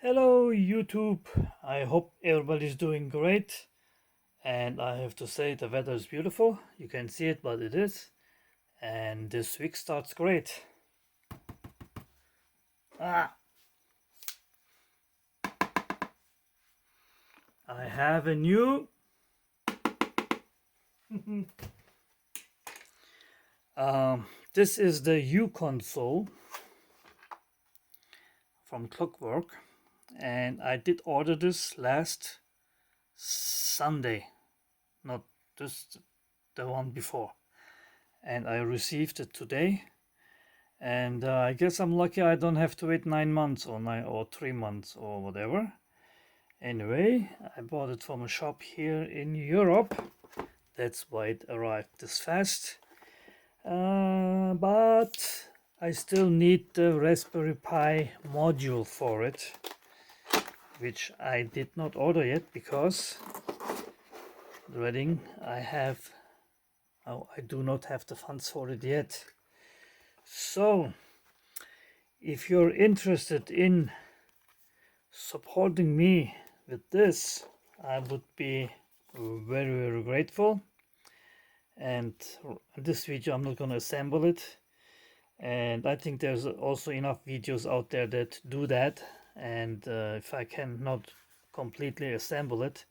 Hello YouTube, I hope everybody's doing great, and I have to say the weather is beautiful. You can see it, but it is, and this week starts great. I have a new this is the uConsole from Clockwork, and I did order this last Sunday, not just the one before, and I received it today. And I guess I'm lucky I don't have to wait 9 months or 3 months or whatever. Anyway, I bought it from a shop here in Europe. That's why it arrived this fast. But I still need the Raspberry Pi module for it, which I did not order yet because I do not have the funds for it yet. So, if you're interested in supporting me with this, I would be very grateful. And in this video I'm not going to assemble it, and I think there's also enough videos out there that do that, and if I cannot completely assemble it,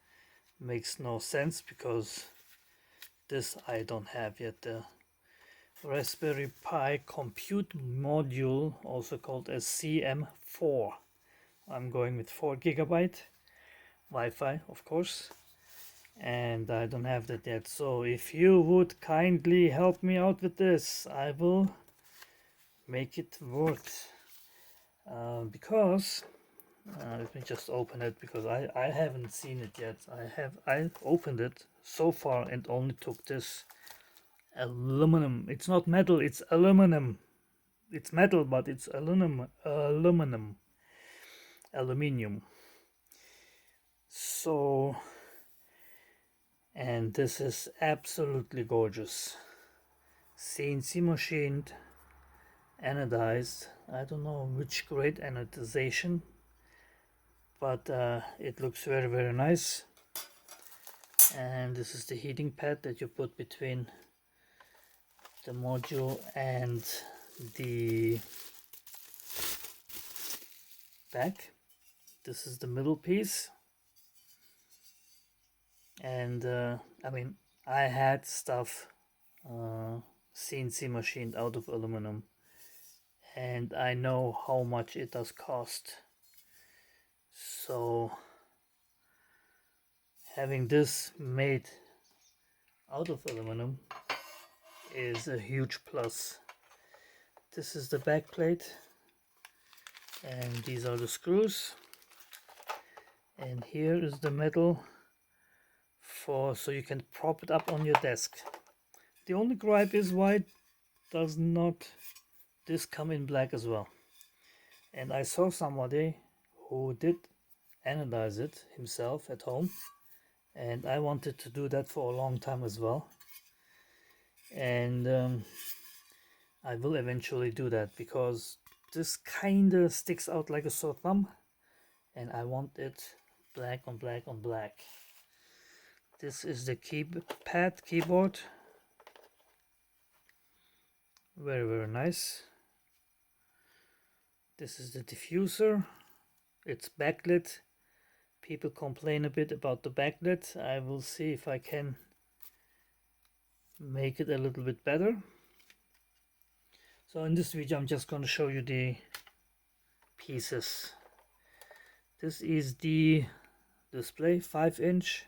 makes no sense, because this I don't have yet, the Raspberry Pi compute module, also called as CM4. I'm going with 4 GB Wi-Fi, of course, and I don't have that yet. So if you would kindly help me out with this, I will make it worth, because let me just open it, because I haven't seen it yet. I opened it so far and only took this aluminum. It's not metal, it's aluminum. It's metal, but it's aluminum. So, and this is absolutely gorgeous. CNC machined, anodized. I don't know which grade anodization, but it looks very nice. And this is the heating pad that you put between the module and the back. This is the middle piece, and I mean, I had stuff CNC machined out of aluminum, and I know how much it does cost. So having this made out of aluminum is a huge plus. This is the back plate, and these are the screws, and here is the metal so you can prop it up on your desk. The only gripe is, why does not this come in black as well? And I saw somebody who did anodize it himself at home, and I wanted to do that for a long time as well, and I will eventually do that, because this kinda sticks out like a sore thumb, and I want it black on black on black. This is the keyboard, very nice. This is the diffuser. It's backlit. People complain a bit about the backlit. I will see if I can make it a little bit better. So in this video I'm just going to show you the pieces. This is the display, 5-inch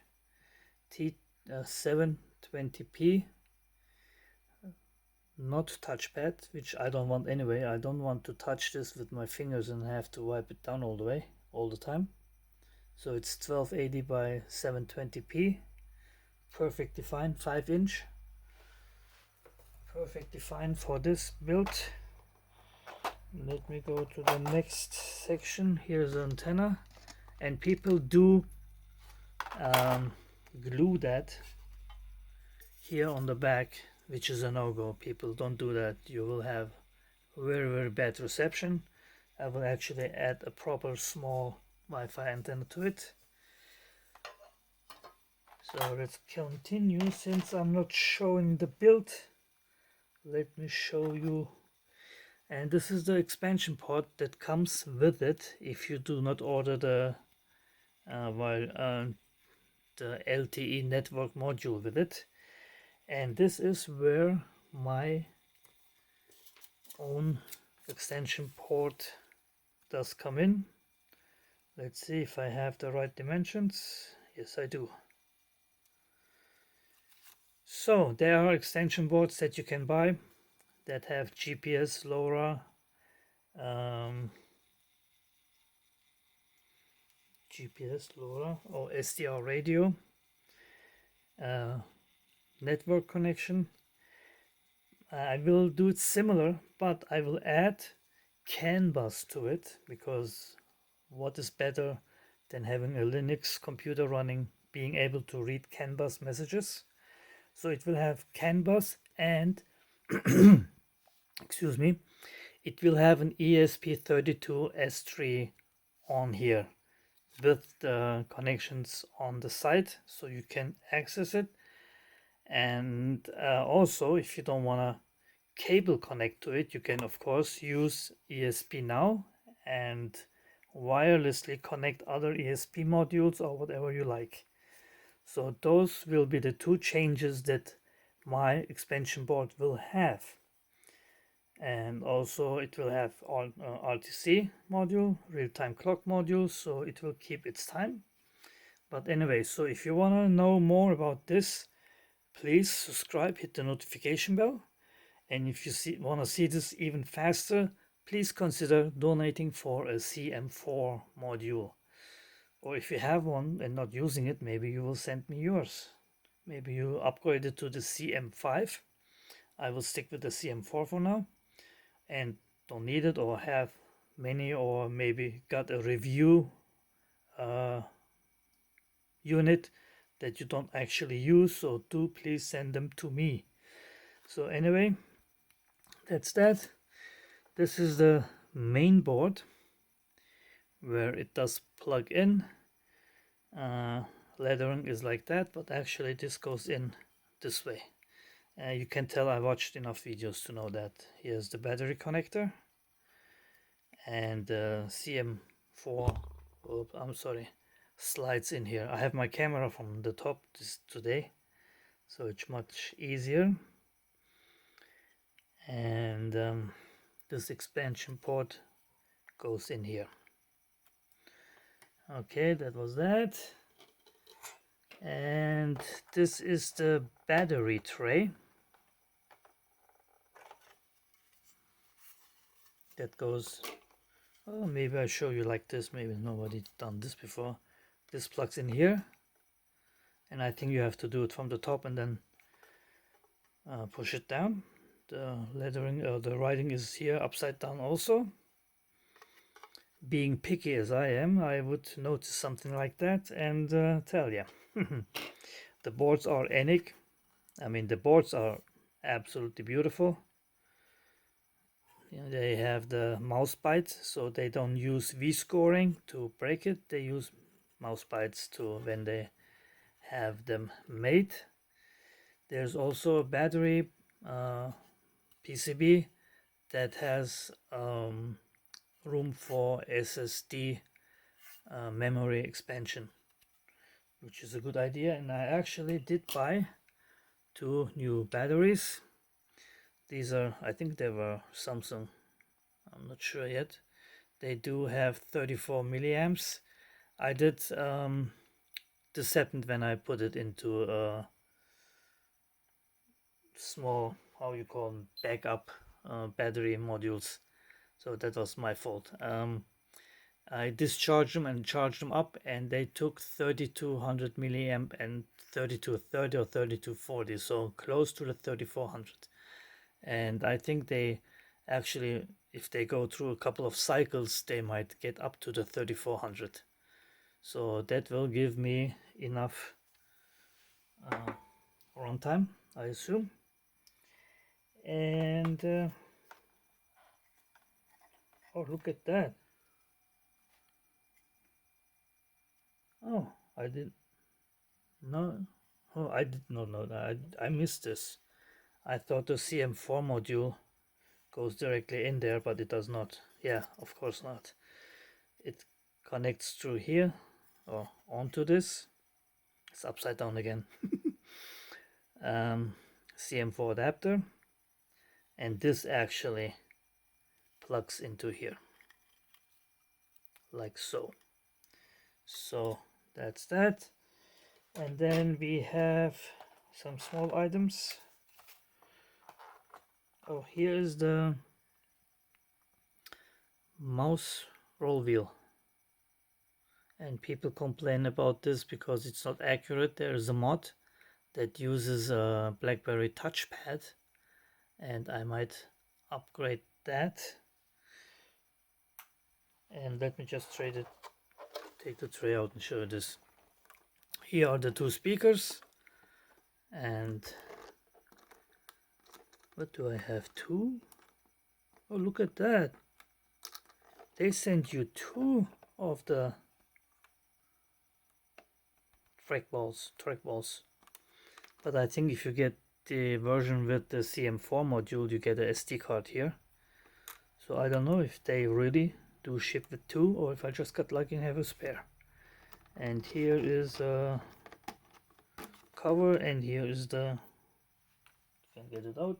T720p, not touchpad, which I don't want anyway. I don't want to touch this with my fingers and have to wipe it down all the time. So it's 1280 by 720p, perfectly fine, 5-inch, perfectly fine for this build. Let me go to the next section. Here's the antenna, and people do glue that here on the back, which is a no-go. People, don't do that. You will have very bad reception. I will actually add a proper small Wi-Fi antenna to it. So let's continue. Since I'm not showing the build, let me show you. And this is the expansion port that comes with it if you do not order the the LTE network module with it. And this is where my own extension port does come in. Let's see if I have the right dimensions. Yes, I do. So there are extension boards that you can buy that have GPS, LoRa, or SDR radio, network connection. I will do it similar, but I will add CAN bus to it, because what is better than having a Linux computer running, being able to read CAN bus messages? So it will have CAN bus and excuse me, it will have an ESP32S3 on here with the connections on the side, so you can access it. And also, if you don't want to cable connect to it, you can of course use ESP now and wirelessly connect other ESP modules or whatever you like. So those will be the two changes that my expansion board will have. And also it will have RTC module, real-time clock module, so it will keep its time. But anyway, so if you want to know more about this, please subscribe, hit the notification bell. And if you want to see this even faster, please consider donating for a CM4 module. Or if you have one and not using it, maybe you will send me yours. Maybe you upgrade it to the CM5. I will stick with the CM4 for now, and don't need it, or have many, or maybe got a review unit that you don't actually use, so do please send them to me. So anyway, that's that. This is the main board where it does plug in. Lettering is like that, but actually this goes in this way. You can tell I watched enough videos to know that. Here's the battery connector, and CM4, slides in here. I have my camera from the top today, so it's much easier. And this expansion port goes in here. Okay, that was that. And this is the battery tray that goes, oh, maybe I show you like this, maybe nobody's done this before. This plugs in here, and I think you have to do it from the top and then push it down. The lettering, the writing is here upside down also. Being picky as I am, I would notice something like that and tell you. The boards are ENIC. I mean, the boards are absolutely beautiful. They have the mouse bites, so they don't use V-scoring to break it. They use mouse bites to when they have them made. There's also a battery PCB that has room for SSD memory expansion, which is a good idea. And I actually did buy 2 new batteries. These are, I think they were Samsung, I'm not sure yet. They do have 34 milliamps. I did disappoint when I put it into a small, how you call them, backup battery modules. So that was my fault. I discharged them and charged them up, and they took 3200 milliamp and 3230 or 3240, so close to the 3400. And I think they actually, if they go through a couple of cycles, they might get up to the 3400. So that will give me enough runtime, I assume. And oh, look at that. Oh, I did no. Oh, I did not know that. I missed this. I thought the CM4 module goes directly in there, but it does not. Yeah, of course not. It connects through here or onto this. It's upside down again. CM4 adapter, and this actually plugs into here like so. So that's that. And then we have some small items. Oh, here is the mouse roll wheel, and people complain about this because it's not accurate. There is a mod that uses a BlackBerry touchpad, and I might upgrade that. And let me just take the tray out and show you this. Here are the two speakers, and what do I have? Two? Oh, look at that. They sent you two of the trackballs. But I think if you get the version with the CM4 module, you get a SD card here. So I don't know if they really do ship with two, or if I just got lucky and have a spare. And here is a cover, and here is the, you can get it out.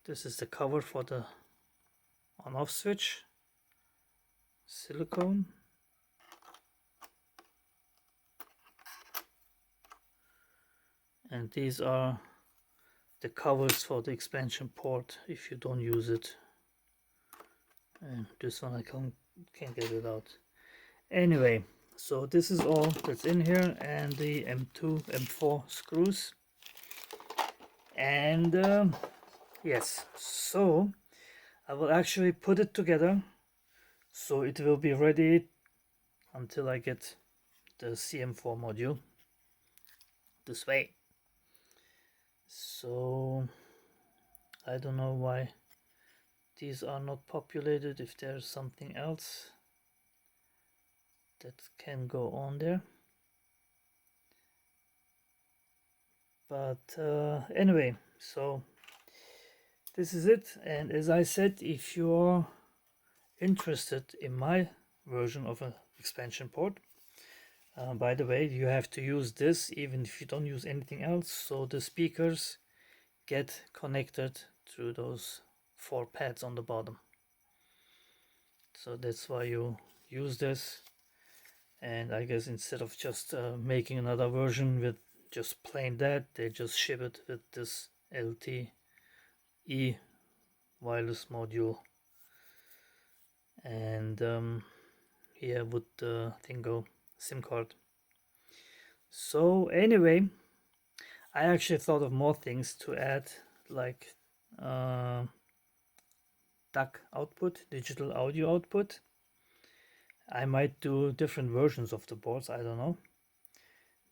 This is the cover for the on-off switch, silicone. And these are the covers for the expansion port if you don't use it. And this one I can't get it out. Anyway, so this is all that's in here, and the M2, M4 screws. And yes, so I will actually put it together so it will be ready until I get the CM4 module this way. So I don't know why these are not populated, if there's something else that can go on there. But anyway, so this is it. And as I said, if you're interested in my version of an expansion port, by the way, you have to use this even if you don't use anything else, so the speakers get connected through those 4 pads on the bottom. So that's why you use this. And I guess instead of just making another version with just plain that, they just ship it with this LTE wireless module. And here would the thing go, SIM card. So anyway, I actually thought of more things to add, like DAC output, digital audio output. I might do different versions of the boards, I don't know,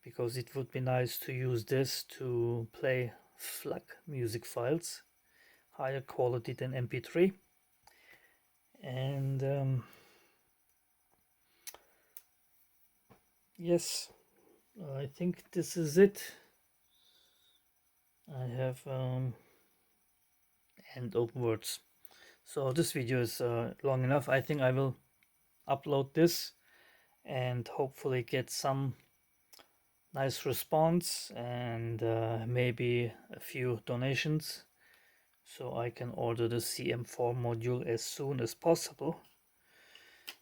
because it would be nice to use this to play FLAC music files, higher quality than MP3. And yes, I think this is it. I have and open words. So this video is long enough. I think I will upload this and hopefully get some nice response, and maybe a few donations, so I can order the CM4 module as soon as possible.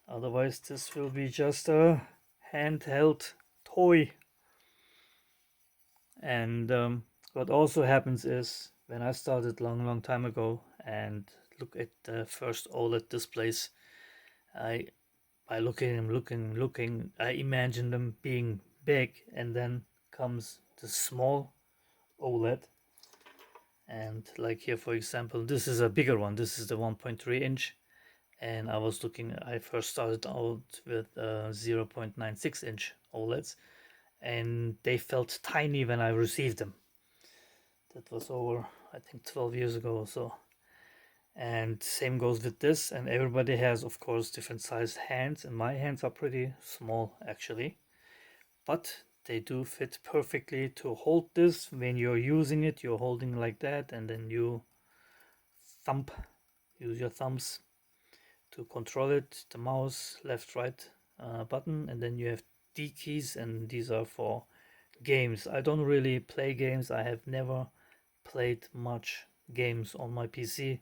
Otherwise this will be just a handheld toy. And what also happens is, when I started long time ago and look at the first OLED displays, by looking, I imagine them being big, and then comes the small OLED. And like here, for example, this is a bigger one. This is the 1.3 inch, and I first started out with 0.96 inch OLEDs, and they felt tiny when I received them. That was over, I think, 12 years ago or so. And same goes with this, and everybody has of course different sized hands, and my hands are pretty small actually, but they do fit perfectly to hold this. When you're using it, you're holding like that, and then you use your thumbs to control it, the mouse, left, right button, and then you have D keys, and these are for games. I don't really play games. I have never played much games on my PC.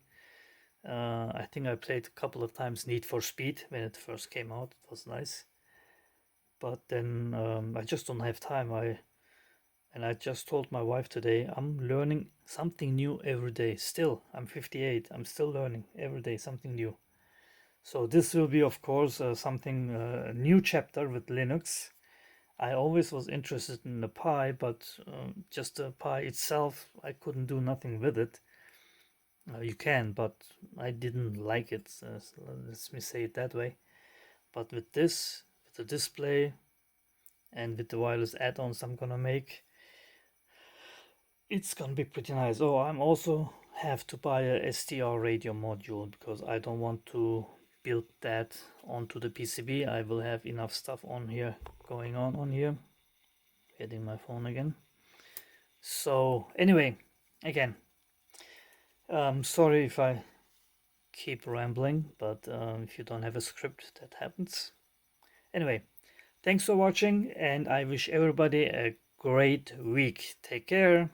I think I played a couple of times Need for Speed when it first came out. It was nice, but then I just don't have time. I just told my wife today, I'm learning something new every day. Still, I'm 58. I'm still learning every day something new. So this will be, of course, something a new chapter with Linux. I always was interested in the Pi, but just the Pi itself, I couldn't do nothing with it. You can, but I didn't like it. Let me say it that way. But with this, with the display, and with the wireless add-ons I'm gonna make, it's gonna be pretty nice. Oh, I'm also have to buy a SDR radio module because I don't want to build that onto the PCB. I will have enough stuff on here going on here. Hitting my phone again. So anyway, again, sorry if I keep rambling, but if you don't have a script, that happens. Anyway, thanks for watching, and I wish everybody a great week. Take care.